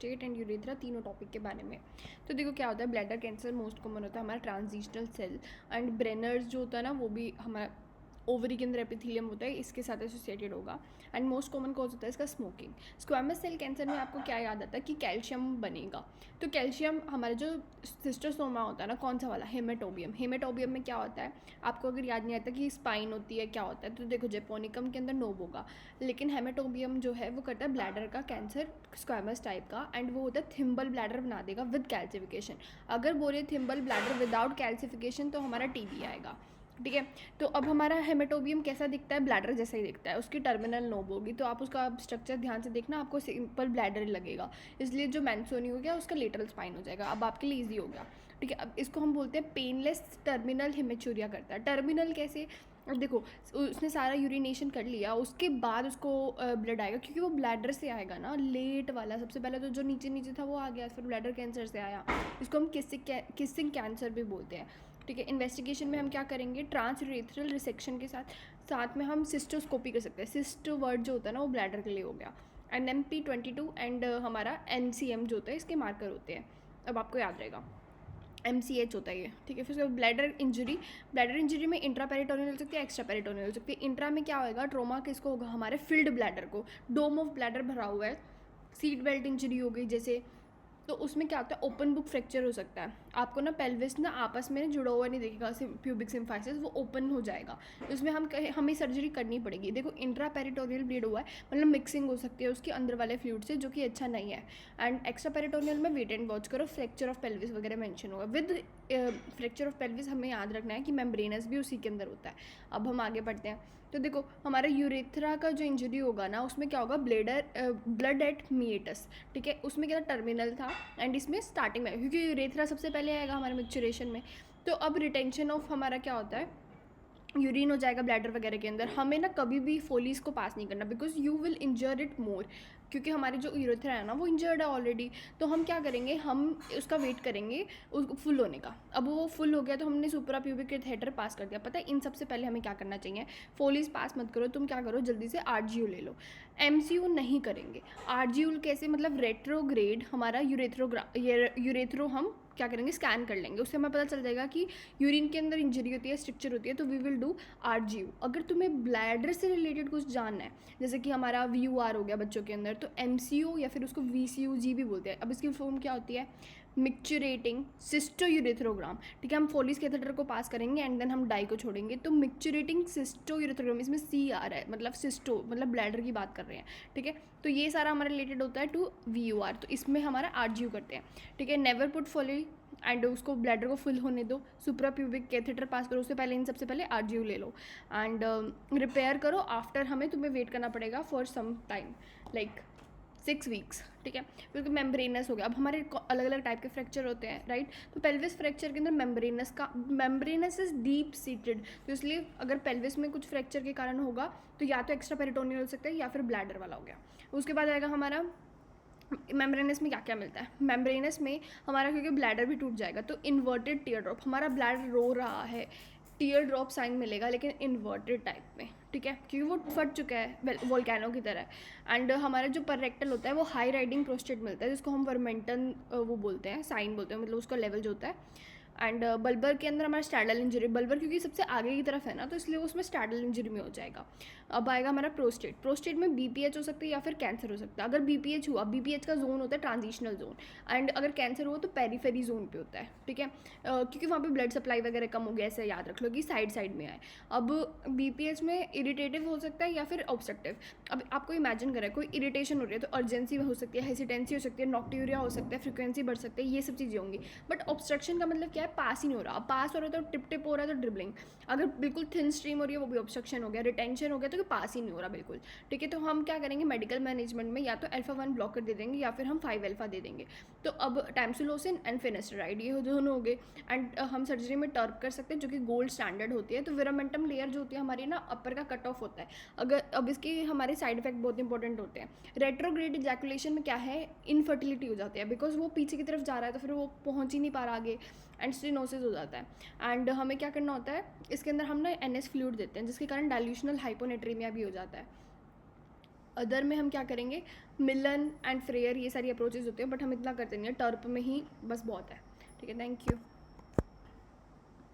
State and urethra तीनों topic के बारे में। तो देखो क्या होता है, ब्लैडर कैंसर मोस्ट कॉमन होता है हमारा ट्रांजिशनल सेल एंड ब्रेनर्स जो होता है ना, वो भी हमारा ओवरी के अंदर एपिथेलियम होता है, इसके साथ एसोसिएटेड होगा। एंड मोस्ट कॉमन कॉज होता है इसका स्मोकिंग। स्क्वैमस सेल कैंसर में आपको क्या याद आता है कि कैल्शियम बनेगा। तो कैल्शियम हमारा जो सिस्टोसोमा होता है ना, कौन सा वाला, हेमेटोबियम। हेमेटोबियम में क्या होता है, आपको अगर याद नहीं आता कि स्पाइन होती है क्या होता है, तो देखो जेपोनिकम के अंदर नोब होगा, लेकिन हेमेटोबियम जो है वो करता है ब्लैडर का कैंसर, स्क्वैमस टाइप का, एंड वो होता है थिम्बल ब्लैडर बना देगा विद कैल्सिफिकेशन। अगर बोले थिम्बल ब्लैडर विदाउट कैल्सिफिकेशन तो हमारा टीबी आएगा। ठीक है, तो अब हमारा हेमेटोबियम कैसा दिखता है, ब्लैडर जैसा ही दिखता है, उसकी टर्मिनल नोब होगी। तो आप उसका स्ट्रक्चर ध्यान से देखना, आपको सिंपल ब्लैडर लगेगा, इसलिए जो मैंसोनी हो गया उसका लेटरल स्पाइन हो जाएगा। अब आपके लिए ईजी हो गया। ठीक है, अब इसको हम बोलते हैं पेनलेस टर्मिनल हेमेचूरिया करता है। टर्मिनल कैसे, अब देखो उसने सारा यूरिनेशन कर लिया, उसके बाद उसको ब्लड आएगा, क्योंकि वो ब्लैडर से आएगा ना, लेट वाला। सबसे पहले तो जो नीचे नीचे था वो आ गया, फिर ब्लैडर कैंसर से आया। इसको हम किसिंग कैंसर भी बोलते हैं। ठीक है, इन्वेस्टिगेशन में हम क्या करेंगे, ट्रांसयूरेथ्रल रिसेक्शन के साथ साथ में हम सिस्टोस्कोपी कर सकते हैं। सिस्ट वर्ड जो होता है ना, वो ब्लैडर के लिए हो गया। NMP22 एंड हमारा NCM जो होता है, इसके मार्कर होते हैं। अब आपको याद रहेगा MCH होता है ये। ठीक है, फिर उसके बाद ब्लैडर इंजरी में इंट्रा पेरिटोनियल हो सकती है, एक्स्ट्रा पेरिटोनियल हो सकती है। इंट्रा में क्या होगा, ट्रोमा किसको होगा, हमारे फील्ड ब्लैडर को, डोम ऑफ ब्लैडर भरा हुआ है। सीट बेल्ट इंजरी हो गई जैसे, तो उसमें क्या होता है, ओपन बुक फ्रैक्चर हो सकता है। आपको ना पेल्विस ना आपस में जुड़ा हुआ नहीं दिखेगा, प्यूबिक सिम्फाइसिस, वो ओपन हो जाएगा। उसमें हमें सर्जरी करनी पड़ेगी। देखो इंट्रा पेरिटोनियल ब्लीड हुआ है, मतलब मिक्सिंग हो सकती है उसके अंदर वाले फ्लूइड से, जो कि अच्छा नहीं है। एंड एक्स्ट्रा पेरिटोनियल में वेट एंड वॉच करो, फ्रैक्चर ऑफ पेल्विस वगैरह मेंशन होगा। विद फ्रैक्चर ऑफ पेल्विस हमें याद रखना है कि मेम्ब्रेनस भी उसी के अंदर होता है। अब हम आगे बढ़ते हैं। तो देखो हमारा यूरेथ्रा का जो इंजरी होगा ना, उसमें क्या होगा, ब्लड एट मीएटस। ठीक है, उसमें क्या टर्मिनल था, एंड इसमें स्टार्टिंग में, क्योंकि यूरेथ्रा सबसे पहले आएगा हमारे मिक्चुरेशन में। तो अब रिटेंशन ऑफ हमारा क्या होता है, यूरिन हो जाएगा ब्लैडर वगैरह के अंदर। हमें ना कभी भी फोलीज को पास नहीं करना, because you will injure it more, क्योंकि हमारी जो यूरेथ्रा है ना वो इंजर्ड है ऑलरेडी। तो हम क्या करेंगे, हम उसका वेट करेंगे उसको फुल होने का। अब वो फुल हो गया तो हमने सुपरा प्यूबिक कैथेटर पास कर दिया। पता है इन सबसे पहले हमें क्या करना चाहिए, फोलीज पास मत करो, तुम क्या करो जल्दी से RGU ले लो। MCU नहीं करेंगे। RGU कैसे, मतलब रेट्रोग्रेड हमारा यूरेथ्रो हम क्या करेंगे, स्कैन कर लेंगे, उससे हमें पता चल जाएगा कि यूरिन के अंदर इंजरी होती है, स्ट्रक्चर होती है, तो वी विल डू RGU। अगर तुम्हें ब्लैडर से रिलेटेड कुछ जानना है, जैसे कि हमारा VUR हो गया बच्चों के अंदर, तो MCU या फिर उसको VCUG भी बोलते हैं। अब इसकी फॉर्म क्या होती है, मिक्चुरेटिंग सिस्टोयूरेथ्रोग्राम। ठीक है, हम फोलिस कैथेटर को पास करेंगे एंड देन हम डाई को छोड़ेंगे। तो मिक्चुरेटिंग सिस्टोयूरेथ्रोग्राम, इसमें C आ रहा है, मतलब सिस्टो मतलब ब्लैडर की बात कर रहे हैं। ठीक है, तो ये सारा हमारा रिलेटेड होता है टू VUR, तो इसमें हमारा RGU करते हैं। ठीक है, नेवर पुट फोली एंड उसको ब्लैडर को फुल होने दो, सुप्रा प्यूबिक कैथेटर पास करो, उससे पहले इन सबसे पहले RGU ले लो एंड रिपेयर करो। आफ्टर हमें तुम्हें वेट करना पड़ेगा for some time, like 6 weeks. ठीक है, क्योंकि मेम्ब्रेनस हो गया। अब हमारे अलग अलग टाइप के फ्रैक्चर होते हैं, राइट। तो पेल्विस फ्रैक्चर के अंदर मेम्ब्रेनस इज डीप सीटेड, तो इसलिए अगर पेल्विस में कुछ फ्रैक्चर के कारण होगा तो या तो एक्स्ट्रा पेरिटोनियल हो सकता है या फिर ब्लैडर वाला हो गया। उसके बाद आएगा हमारा मेम्ब्रेनस में क्या क्या मिलता है। मेम्ब्रेनस में हमारा क्योंकि ब्लैडर भी टूट जाएगा, तो इन्वर्टेड टीयर ड्रॉप, हमारा ब्लैडर रो रहा है, टीयर ड्रॉप साइन मिलेगा लेकिन इन्वर्टेड टाइप में। ठीक है, क्योंकि वो फट चुका है वोल्केनो की तरह। एंड हमारा जो पररेक्टल होता है वो हाई राइडिंग प्रोस्टेट मिलता है, जिसको हम वर्मेंटन वो बोलते हैं, साइन बोलते हैं, मतलब उसका लेवल जो होता है। एंड बल्बर के अंदर हमारा स्टैडल इंजरी, बल्बर क्योंकि सबसे आगे की तरफ है ना, तो इसलिए उसमें स्टैडल इंजरी में हो जाएगा। अब आएगा हमारा प्रोस्टेट में BPH हो सकती है या फिर कैंसर हो सकता है। अगर BPH हुआ, BPH का जोन होता है ट्रांजिशनल जोन, एंड अगर कैंसर हुआ तो पेरीफेरी जोन पे होता है। ठीक है, क्योंकि वहाँ पे ब्लड सप्लाई वगैरह कम हो गया, ऐसे याद रख लो कि साइड में आए। अब BPH में इरिटेटिव हो सकता है या फिर ऑब्स्ट्रक्टिव। अब आपको इमेजिन करें कोई इरिटेशन हो रही है तो अर्जेंसी हो सकती है, हेसिटेंसी हो सकती है, नॉक्ट्यूरिया हो सकता है, फ्रिक्वेंसी बढ़ सकती है, ये सब चीज़ें होंगी। बट ऑब्स्ट्रक्शन का मतलब क्या है, पास ही नहीं हो रहा। पास हो रहा है तो टिप हो रहा है तो ड्रिबलिंग। अगर बिल्कुल थिन स्ट्रीम हो रही है वो भी ऑब्स्ट्रक्शन हो गया, रिटेंशन हो गया तो पास ही नहीं हो रहा बिल्कुल। ठीक है, तो हम क्या करेंगे, मेडिकल मैनेजमेंट में या तो alpha-1 ब्लॉकर दे देंगे या फिर हम 5-alpha दे देंगे। तो अब टाइमसुलोसिन एंड फिनेस्टराइड ये दोनों हो गए। एंड हम सर्जरी में टर्प कर सकते हैं जो कि गोल्ड स्टैंडर्ड होती है। तो विरामेंटम लेयर जो होती है हमारी ना, अपर का कट ऑफ होता है। अगर अब इसके हमारे साइड इफेक्ट बहुत इंपॉर्टेंट होते हैं। रेट्रोग्रेड इजैकुलेशन में क्या है, इनफर्टिलिटी हो जाती है, बिकॉज वो पीछे की तरफ जा रहा है तो फिर वो पहुंच ही नहीं पा रहा आगे, एंड स्टेनोसिस हो जाता है। एंड हमें क्या करना होता है, इसके अंदर हम ना NS फ्लूइड देते हैं, जिसके कारण डाइल्यूशनल हाइपोनेट्रीमिया भी हो जाता है। अदर में हम क्या करेंगे, मिलन एंड फ्रेयर, ये सारी अप्रोचेज होते हैं, बट हम इतना करते नहीं है, टर्प में ही बस बहुत है। ठीक है, थैंक यू।